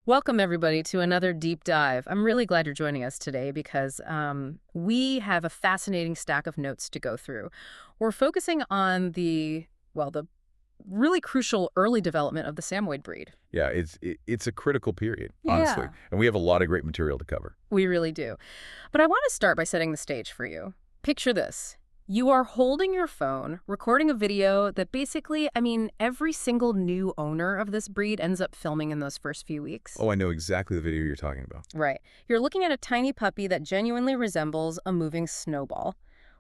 Welcome, everybody, to another deep dive. I'm really glad you're joining us today because we have a fascinating stack of notes to go through. We're focusing on the really crucial early development of the Samoyed breed. Yeah, it's a critical period, honestly. Yeah. And we have a lot of great material to cover. We really do. But I want to start by setting the stage for you. Picture this. You are holding your phone, recording a video that basically, every single new owner of this breed ends up filming in those first few weeks. Oh, I know exactly the video you're talking about. Right. You're looking at a tiny puppy that genuinely resembles a moving snowball.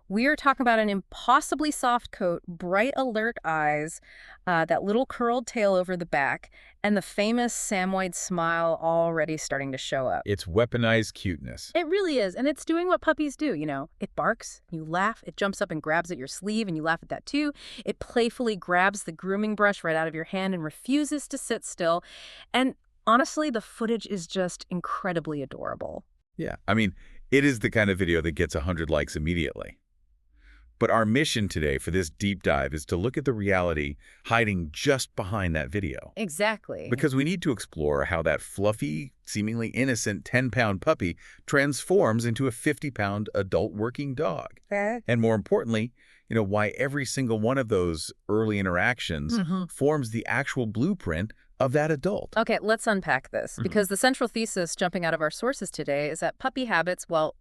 We are talking about an impossibly soft coat, bright alert eyes, that little curled tail over the back, and the famous Samoyed smile already starting to show up. It's weaponized cuteness. It really is, and it's doing what puppies do, you know. It barks, you laugh, it jumps up and grabs at your sleeve, and you laugh at that too. It playfully grabs the grooming brush right out of your hand and refuses to sit still. And honestly, the footage is just incredibly adorable. Yeah, it is the kind of video that gets 100 likes immediately. But our mission today for this deep dive is to look at the reality hiding just behind that video. Exactly. Because we need to explore how that fluffy, seemingly innocent 10-pound puppy transforms into a 50-pound adult working dog. And more importantly, why every single one of those early interactions forms the actual blueprint of that adult. Okay, let's unpack this, because the central thesis jumping out of our sources today is that puppy habits, well,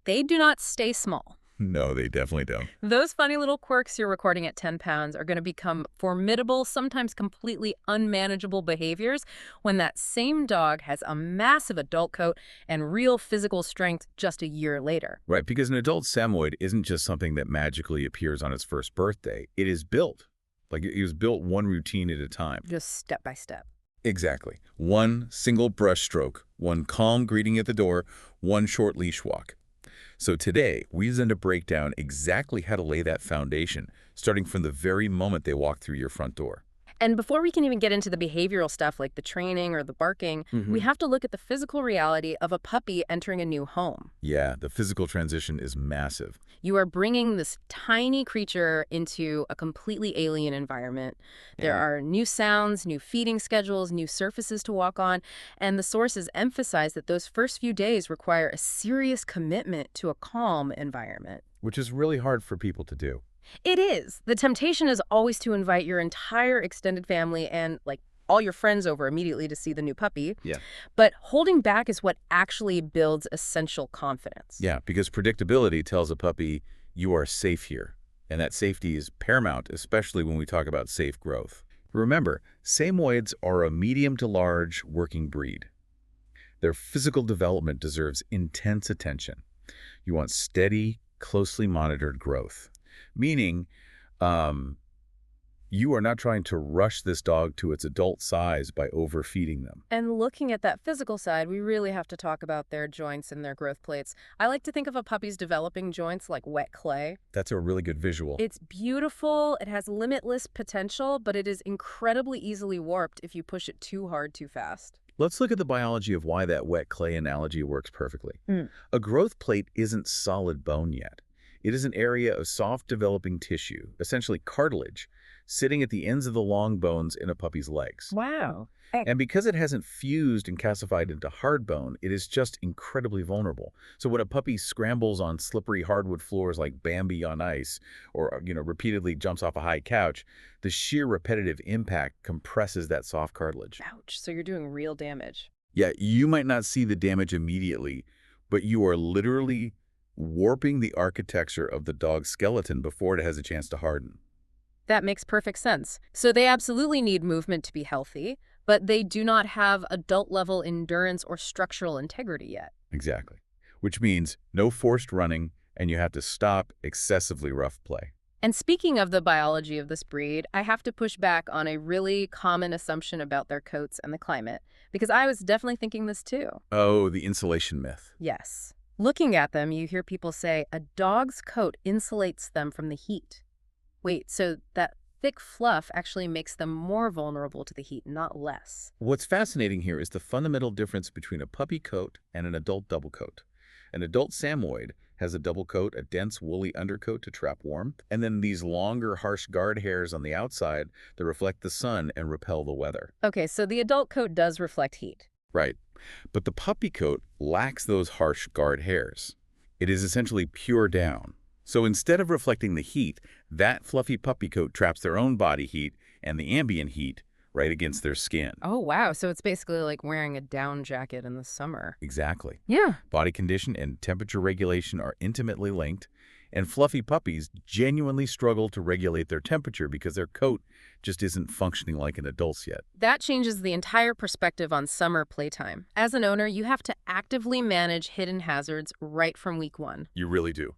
they do not stay small. No, they definitely don't. Those funny little quirks you're recording at 10 pounds are going to become formidable, sometimes completely unmanageable behaviors when that same dog has a massive adult coat and real physical strength just a year later. Right, because an adult Samoyed isn't just something that magically appears on its first birthday. It is built. Like, it was built one routine at a time. Just step by step. Exactly. One single brush stroke, one calm greeting at the door, one short leash walk. So today, we're going to break down exactly how to lay that foundation, starting from the very moment they walk through your front door. And before we can even get into the behavioral stuff like the training or the barking, we have to look at the physical reality of a puppy entering a new home. Yeah, the physical transition is massive. You are bringing this tiny creature into a completely alien environment. There are new sounds, new feeding schedules, new surfaces to walk on, and the sources emphasize that those first few days require a serious commitment to a calm environment. Which is really hard for people to do. It is. The temptation is always to invite your entire extended family and, like, all your friends over immediately to see the new puppy. Yeah. But holding back is what actually builds essential confidence. Yeah, because predictability tells a puppy you are safe here. And that safety is paramount, especially when we talk about safe growth. Remember, Samoyeds are a medium to large working breed. Their physical development deserves intense attention. You want steady, closely monitored growth. Meaning, you are not trying to rush this dog to its adult size by overfeeding them. And looking at that physical side, we really have to talk about their joints and their growth plates. I like to think of a puppy's developing joints like wet clay. That's a really good visual. It's beautiful, it has limitless potential, but it is incredibly easily warped if you push it too hard too fast. Let's look at the biology of why that wet clay analogy works perfectly. A growth plate isn't solid bone yet. It is an area of soft developing tissue, essentially cartilage, sitting at the ends of the long bones in a puppy's legs. Wow. And because it hasn't fused and calcified into hard bone, it is just incredibly vulnerable. So when a puppy scrambles on slippery hardwood floors like Bambi on ice, or repeatedly jumps off a high couch, the sheer repetitive impact compresses that soft cartilage. Ouch, so you're doing real damage. Yeah, you might not see the damage immediately, but you are literally warping the architecture of the dog's skeleton before it has a chance to harden. That makes perfect sense. So they absolutely need movement to be healthy, but they do not have adult-level endurance or structural integrity yet. Exactly. Which means no forced running, and you have to stop excessively rough play. And speaking of the biology of this breed, I have to push back on a really common assumption about their coats and the climate, because I was definitely thinking this too. Oh, the insulation myth. Yes. Looking at them, you hear people say a dog's coat insulates them from the heat. Wait, so that thick fluff actually makes them more vulnerable to the heat, not less. What's fascinating here is the fundamental difference between a puppy coat and an adult double coat. An adult Samoyed has a double coat, a dense woolly undercoat to trap warmth, and then these longer, harsh guard hairs on the outside that reflect the sun and repel the weather. Okay, so the adult coat does reflect heat. Right. But the puppy coat lacks those harsh guard hairs. It is essentially pure down. So instead of reflecting the heat, that fluffy puppy coat traps their own body heat and the ambient heat right against their skin. Oh, wow. So it's basically like wearing a down jacket in the summer. Exactly. Yeah. Body condition and temperature regulation are intimately linked, and fluffy puppies genuinely struggle to regulate their temperature because their coat just isn't functioning like an adult's yet. That changes the entire perspective on summer playtime. As an owner, you have to actively manage hidden hazards right from week one. You really do.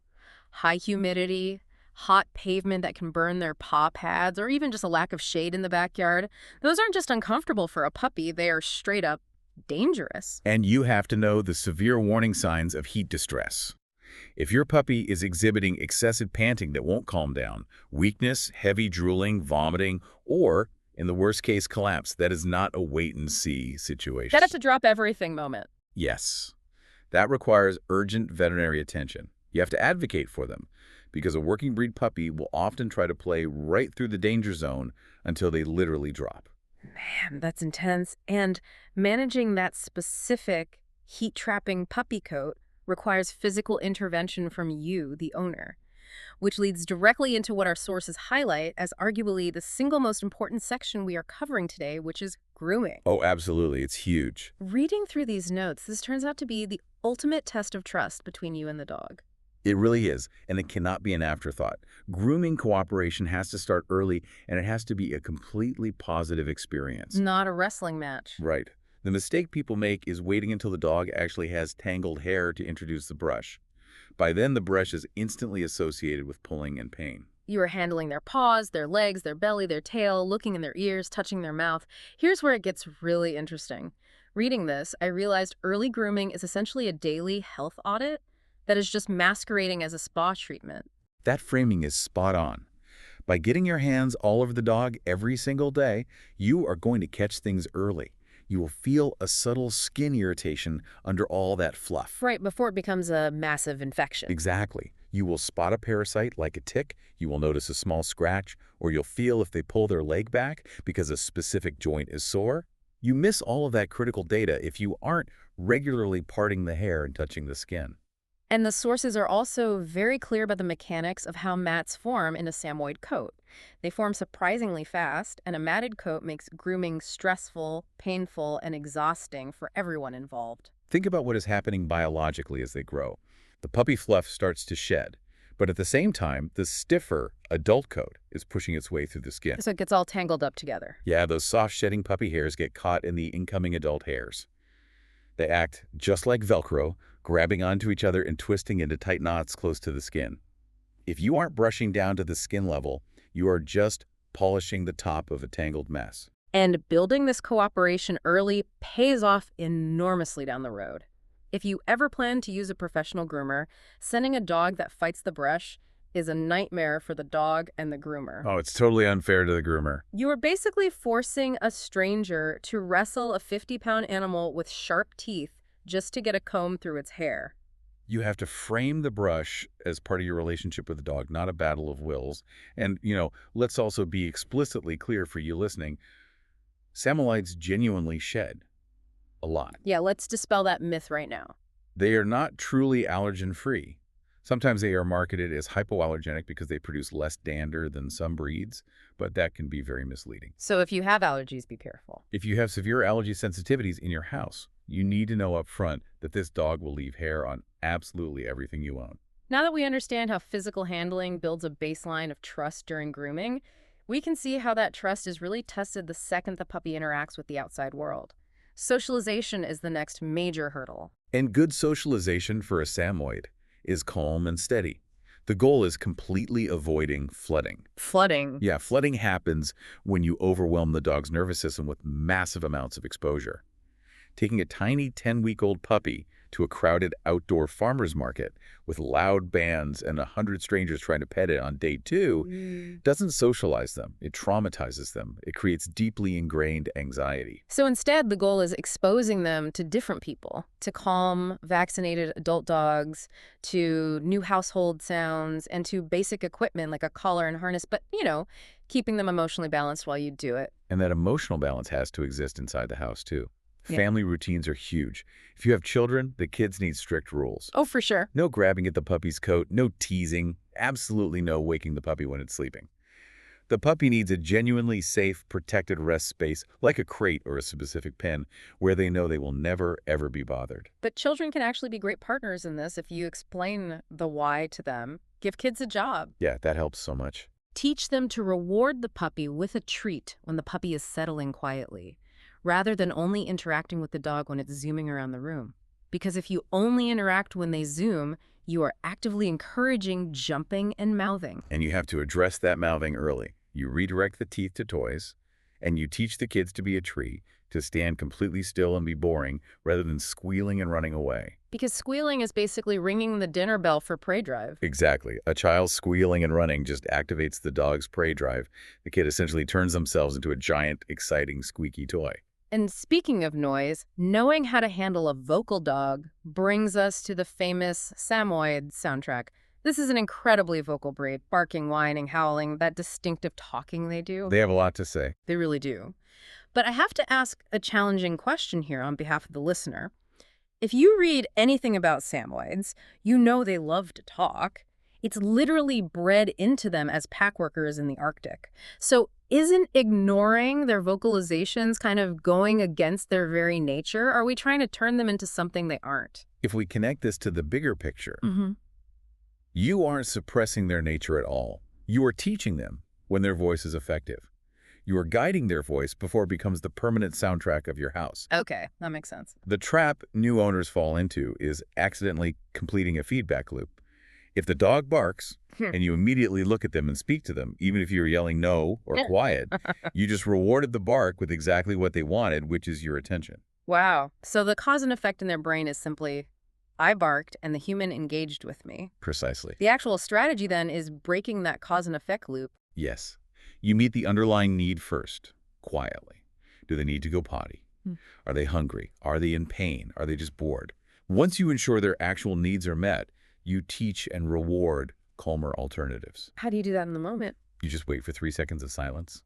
High humidity, hot pavement that can burn their paw pads, or even just a lack of shade in the backyard. Those aren't just uncomfortable for a puppy, they are straight up dangerous. And you have to know the severe warning signs of heat distress. If your puppy is exhibiting excessive panting that won't calm down, weakness, heavy drooling, vomiting, or, in the worst case, collapse, that is not a wait-and-see situation. That have to drop everything moment. Yes. That requires urgent veterinary attention. You have to advocate for them, because a working breed puppy will often try to play right through the danger zone until they literally drop. Man, that's intense. And managing that specific heat-trapping puppy coat requires physical intervention from you, the owner, which leads directly into what our sources highlight as arguably the single most important section we are covering today, which is grooming. Oh, absolutely. It's huge. Reading through these notes, this turns out to be the ultimate test of trust between you and the dog. It really is, and it cannot be an afterthought. Grooming cooperation has to start early, and it has to be a completely positive experience. Not a wrestling match. Right. The mistake people make is waiting until the dog actually has tangled hair to introduce the brush. By then, the brush is instantly associated with pulling and pain. You are handling their paws, their legs, their belly, their tail, looking in their ears, touching their mouth. Here's where it gets really interesting. Reading this, I realized early grooming is essentially a daily health audit that is just masquerading as a spa treatment. That framing is spot on. By getting your hands all over the dog every single day, you are going to catch things early. You will feel a subtle skin irritation under all that fluff. Right, before it becomes a massive infection. Exactly. You will spot a parasite like a tick, you will notice a small scratch, or you'll feel if they pull their leg back because a specific joint is sore. You miss all of that critical data if you aren't regularly parting the hair and touching the skin. And the sources are also very clear about the mechanics of how mats form in a Samoyed coat. They form surprisingly fast, and a matted coat makes grooming stressful, painful, and exhausting for everyone involved. Think about what is happening biologically as they grow. The puppy fluff starts to shed, but at the same time, the stiffer adult coat is pushing its way through the skin. So it gets all tangled up together. Yeah, those soft shedding puppy hairs get caught in the incoming adult hairs. They act just like Velcro, grabbing onto each other and twisting into tight knots close to the skin. If you aren't brushing down to the skin level, you are just polishing the top of a tangled mess. And building this cooperation early pays off enormously down the road. If you ever plan to use a professional groomer, sending a dog that fights the brush is a nightmare for the dog and the groomer. Oh, it's totally unfair to the groomer. You are basically forcing a stranger to wrestle a 50-pound animal with sharp teeth just to get a comb through its hair. You have to frame the brush as part of your relationship with the dog, not a battle of wills. And, let's also be explicitly clear for you listening. Samoyeds genuinely shed a lot. Yeah, let's dispel that myth right now. They are not truly allergen-free. Sometimes they are marketed as hypoallergenic because they produce less dander than some breeds, but that can be very misleading. So if you have allergies, be careful. If you have severe allergy sensitivities in your house, you need to know up front that this dog will leave hair on absolutely everything you own. Now that we understand how physical handling builds a baseline of trust during grooming, we can see how that trust is really tested the second the puppy interacts with the outside world. Socialization is the next major hurdle. And good socialization for a Samoyed is calm and steady. The goal is completely avoiding flooding. Flooding? Yeah, flooding happens when you overwhelm the dog's nervous system with massive amounts of exposure. Taking a tiny 10-week-old puppy to a crowded outdoor farmer's market with loud bands and 100 strangers trying to pet it on day 2 doesn't socialize them. It traumatizes them. It creates deeply ingrained anxiety. So instead, the goal is exposing them to different people, to calm, vaccinated adult dogs, to new household sounds, and to basic equipment like a collar and harness, but, keeping them emotionally balanced while you do it. And that emotional balance has to exist inside the house, too. Yeah. Family routines are huge. If you have children, the kids need strict rules. Oh, for sure. No grabbing at the puppy's coat, no teasing, absolutely no waking the puppy when it's sleeping. The puppy needs a genuinely safe, protected rest space, like a crate or a specific pen, where they know they will never, ever be bothered. But children can actually be great partners in this if you explain the why to them. Give kids a job. Yeah, that helps so much. Teach them to reward the puppy with a treat when the puppy is settling quietly, rather than only interacting with the dog when it's zooming around the room. Because if you only interact when they zoom, you are actively encouraging jumping and mouthing. And you have to address that mouthing early. You redirect the teeth to toys, and you teach the kids to be a tree, to stand completely still and be boring, rather than squealing and running away. Because squealing is basically ringing the dinner bell for prey drive. Exactly. A child squealing and running just activates the dog's prey drive. The kid essentially turns themselves into a giant, exciting, squeaky toy. And speaking of noise, knowing how to handle a vocal dog brings us to the famous Samoyed soundtrack. This is an incredibly vocal breed, barking, whining, howling, that distinctive talking they do. They have a lot to say. They really do. But I have to ask a challenging question here on behalf of the listener. If you read anything about Samoyeds, you know they love to talk. It's literally bred into them as pack workers in the Arctic. So isn't ignoring their vocalizations kind of going against their very nature? Are we trying to turn them into something they aren't? If we connect this to the bigger picture, Mm-hmm. you aren't suppressing their nature at all. You are teaching them when their voice is effective. You are guiding their voice before it becomes the permanent soundtrack of your house. Okay, that makes sense. The trap new owners fall into is accidentally completing a feedback loop. If the dog barks and you immediately look at them and speak to them, even if you're yelling no or quiet, you just rewarded the bark with exactly what they wanted, which is your attention. Wow. So the cause and effect in their brain is simply, I barked and the human engaged with me. Precisely. The actual strategy then is breaking that cause and effect loop. Yes. You meet the underlying need first, quietly. Do they need to go potty? Are they hungry? Are they in pain? Are they just bored? Once you ensure their actual needs are met, you teach and reward calmer alternatives. How do you do that in the moment? You just wait for 3 seconds of silence.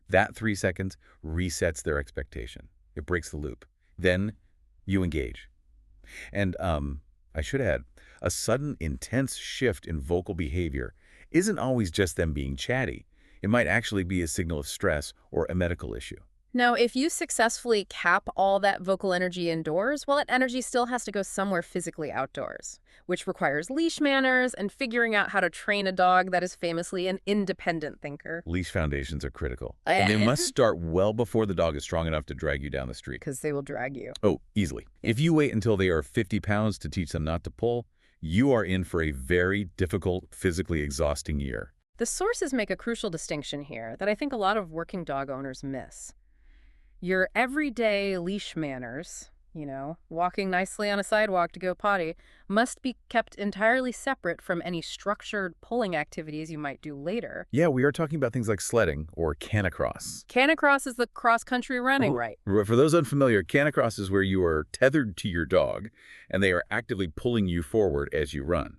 That 3 seconds resets their expectation. It breaks the loop. Then you engage. And I should add, a sudden, intense shift in vocal behavior isn't always just them being chatty. It might actually be a signal of stress or a medical issue. Now, if you successfully cap all that vocal energy indoors, well, that energy still has to go somewhere physically outdoors, which requires leash manners and figuring out how to train a dog that is famously an independent thinker. Leash foundations are critical. And they must start well before the dog is strong enough to drag you down the street. Because they will drag you. Oh, easily. If you wait until they are 50 pounds to teach them not to pull, you are in for a very difficult, physically exhausting year. The sources make a crucial distinction here that I think a lot of working dog owners miss. Your everyday leash manners, walking nicely on a sidewalk to go potty, must be kept entirely separate from any structured pulling activities you might do later. Yeah, we are talking about things like sledding or canicross. Canicross is the cross-country running, right? For those unfamiliar, canicross is where you are tethered to your dog and they are actively pulling you forward as you run.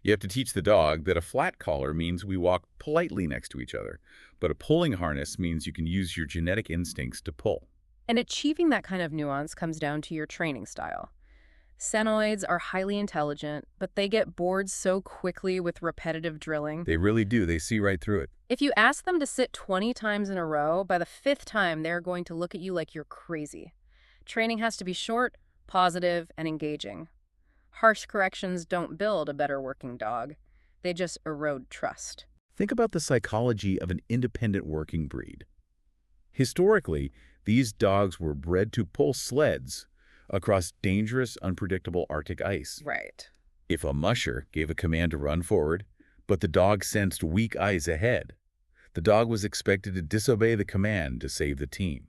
You have to teach the dog that a flat collar means we walk politely next to each other, but a pulling harness means you can use your genetic instincts to pull. And achieving that kind of nuance comes down to your training style. Samoyeds are highly intelligent, but they get bored so quickly with repetitive drilling. They really do. They see right through it. If you ask them to sit 20 times in a row, by the 5th time, they're going to look at you like you're crazy. Training has to be short, positive, and engaging. Harsh corrections don't build a better working dog. They just erode trust. Think about the psychology of an independent working breed. Historically, these dogs were bred to pull sleds across dangerous, unpredictable Arctic ice. Right. If a musher gave a command to run forward, but the dog sensed weak ice ahead, the dog was expected to disobey the command to save the team.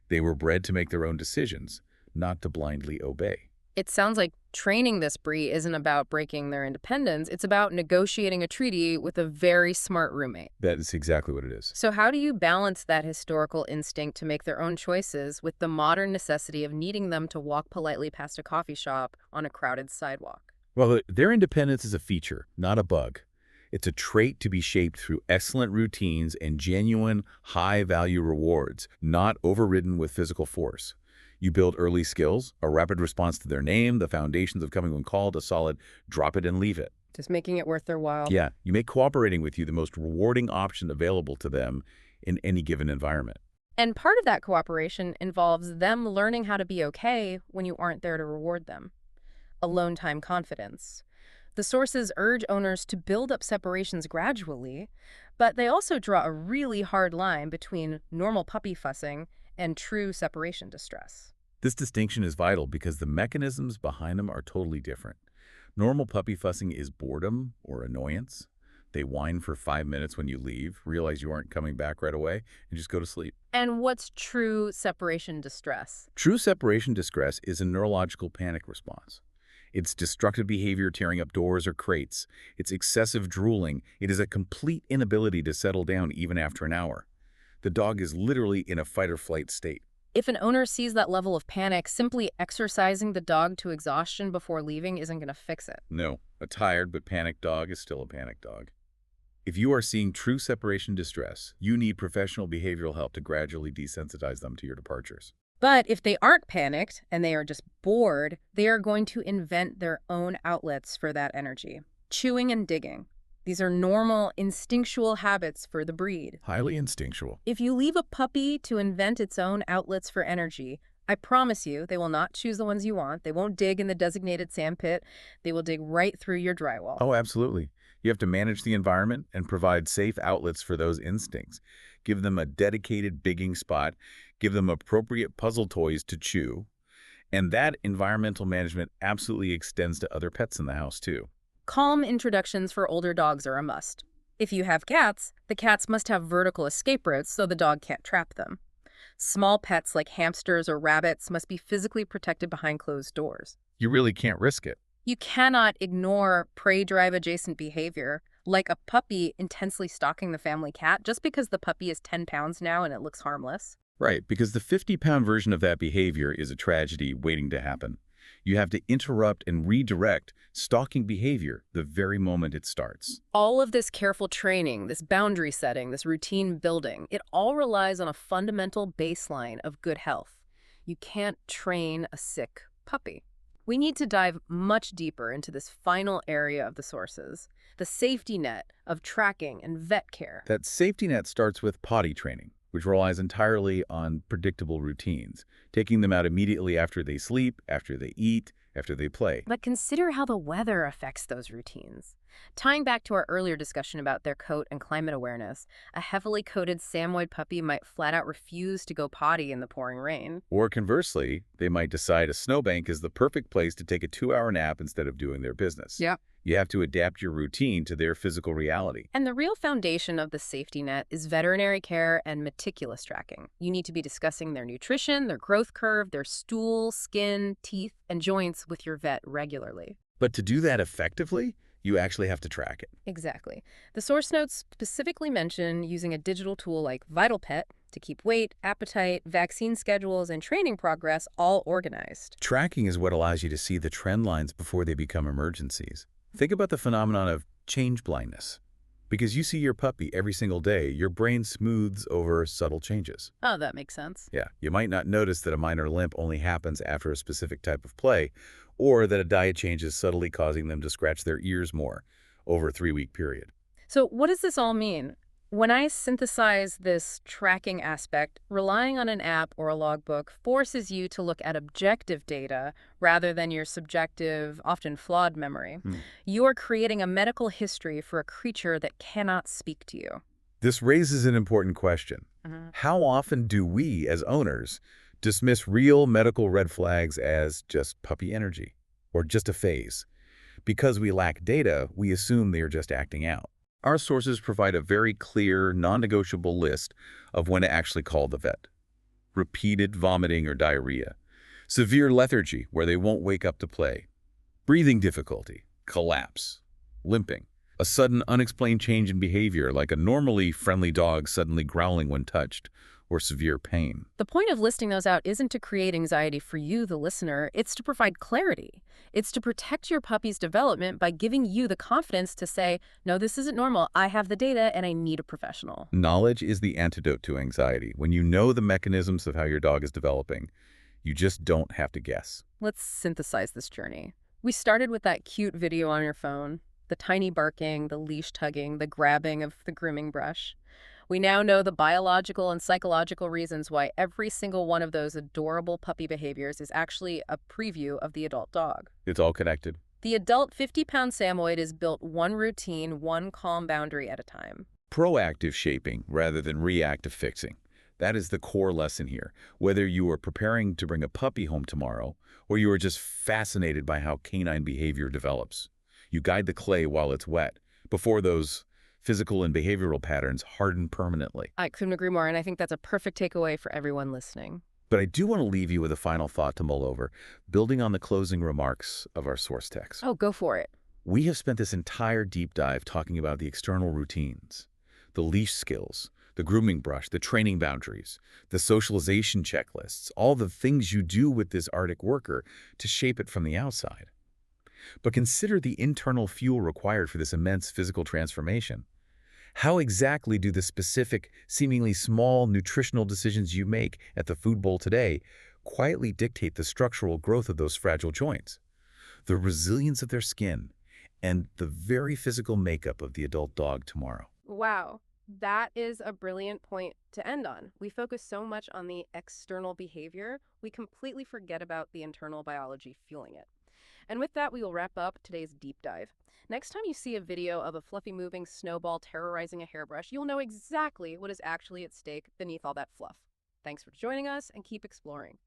They were bred to make their own decisions, not to blindly obey. It sounds like training this breed isn't about breaking their independence. It's about negotiating a treaty with a very smart roommate. That is exactly what it is. So how do you balance that historical instinct to make their own choices with the modern necessity of needing them to walk politely past a coffee shop on a crowded sidewalk? Well, their independence is a feature, not a bug. It's a trait to be shaped through excellent routines and genuine, high-value rewards, not overridden with physical force. You build early skills, a rapid response to their name, the foundations of coming when called, a solid drop it and leave it. Just making it worth their while. Yeah, you make cooperating with you the most rewarding option available to them in any given environment. And part of that cooperation involves them learning how to be okay when you aren't there to reward them. Alone time confidence. The sources urge owners to build up separations gradually, but they also draw a really hard line between normal puppy fussing and true separation distress. This distinction is vital because the mechanisms behind them are totally different. Normal puppy fussing is boredom or annoyance. They whine for 5 minutes when you leave, realize you aren't coming back right away, and just go to sleep. And what's true separation distress? True separation distress is a neurological panic response. It's destructive behavior, tearing up doors or crates. It's excessive drooling. It is a complete inability to settle down even after an hour. The dog is literally in a fight-or-flight state. If an owner sees that level of panic, simply exercising the dog to exhaustion before leaving isn't going to fix it. No, a tired but panicked dog is still a panicked dog. If you are seeing true separation distress, you need professional behavioral help to gradually desensitize them to your departures. But if they aren't panicked and they are just bored, they are going to invent their own outlets for that energy. Chewing and digging. These are normal, instinctual habits for the breed. Highly instinctual. If you leave a puppy to invent its own outlets for energy, I promise you they will not choose the ones you want. They won't dig in the designated sandpit. They will dig right through your drywall. Oh, absolutely. You have to manage the environment and provide safe outlets for those instincts. Give them a dedicated bigging spot. Give them appropriate puzzle toys to chew. And that environmental management absolutely extends to other pets in the house, too. Calm introductions for older dogs are a must. If you have cats, the cats must have vertical escape routes so the dog can't trap them. Small pets like hamsters or rabbits must be physically protected behind closed doors. You really can't risk it. You cannot ignore prey-drive adjacent behavior, like a puppy intensely stalking the family cat just because the puppy is 10 pounds now and it looks harmless. Right, because the 50-pound version of that behavior is a tragedy waiting to happen. You have to interrupt and redirect stalking behavior the very moment it starts. All of this careful training, this boundary setting, this routine building, it all relies on a fundamental baseline of good health. You can't train a sick puppy. We need to dive much deeper into this final area of the sources, the safety net of tracking and vet care. That safety net starts with potty training, which relies entirely on predictable routines, taking them out immediately after they sleep, after they eat, after they play. But consider how the weather affects those routines. Tying back to our earlier discussion about their coat and climate awareness, a heavily coated Samoyed puppy might flat out refuse to go potty in the pouring rain. Or conversely, they might decide a snowbank is the perfect place to take a 2-hour nap instead of doing their business. Yeah. You have to adapt your routine to their physical reality. And the real foundation of the safety net is veterinary care and meticulous tracking. You need to be discussing their nutrition, their growth curve, their stool, skin, teeth, and joints with your vet regularly. But to do that effectively, you actually have to track it. Exactly. The source notes specifically mention using a digital tool like VitalPet to keep weight, appetite, vaccine schedules, and training progress all organized. Tracking is what allows you to see the trend lines before they become emergencies. Think about the phenomenon of change blindness. Because you see your puppy every single day, your brain smooths over subtle changes. Oh, that makes sense. Yeah, you might not notice that a minor limp only happens after a specific type of play, or that a diet change is subtly causing them to scratch their ears more over a 3-week period. So what does this all mean? When I synthesize this tracking aspect, relying on an app or a logbook forces you to look at objective data rather than your subjective, often flawed memory. You are creating a medical history for a creature that cannot speak to you. This raises an important question. How often do we, as owners, dismiss real medical red flags as just puppy energy or just a phase? Because we lack data, we assume they are just acting out. Our sources provide a very clear, non-negotiable list of when to actually call the vet. Repeated vomiting or diarrhea. Severe lethargy, where they won't wake up to play. Breathing difficulty. Collapse. Limping. A sudden, unexplained change in behavior, like a normally friendly dog suddenly growling when touched, or severe pain. The point of listing those out isn't to create anxiety for you, the listener. It's to provide clarity. It's to protect your puppy's development by giving you the confidence to say, no, this isn't normal. I have the data and I need a professional. Knowledge is the antidote to anxiety. When you know the mechanisms of how your dog is developing, You just don't have to guess. Let's synthesize this journey. We started with that cute video on your phone, the tiny barking, the leash tugging, the grabbing of the grooming brush. We now know the biological and psychological reasons why every single one of those adorable puppy behaviors is actually a preview of the adult dog. It's all connected. The adult 50-pound Samoyed is built one routine, one calm boundary at a time. Proactive shaping rather than reactive fixing. That is the core lesson here. Whether you are preparing to bring a puppy home tomorrow or you are just fascinated by how canine behavior develops, you guide the clay while it's wet before those physical and behavioral patterns harden permanently. I couldn't agree more, and I think that's a perfect takeaway for everyone listening. But I do want to leave you with a final thought to mull over, building on the closing remarks of our source text. Oh, go for it. We have spent this entire deep dive talking about the external routines, the leash skills, the grooming brush, the training boundaries, the socialization checklists, all the things you do with this Arctic worker to shape it from the outside. But consider the internal fuel required for this immense physical transformation. How exactly do the specific, seemingly small nutritional decisions you make at the food bowl today quietly dictate the structural growth of those fragile joints, the resilience of their skin, and the very physical makeup of the adult dog tomorrow? Wow, that is a brilliant point to end on. We focus so much on the external behavior, we completely forget about the internal biology fueling it. And with that, we will wrap up today's deep dive. Next time you see a video of a fluffy moving snowball terrorizing a hairbrush, you'll know exactly what is actually at stake beneath all that fluff. Thanks for joining us, and keep exploring.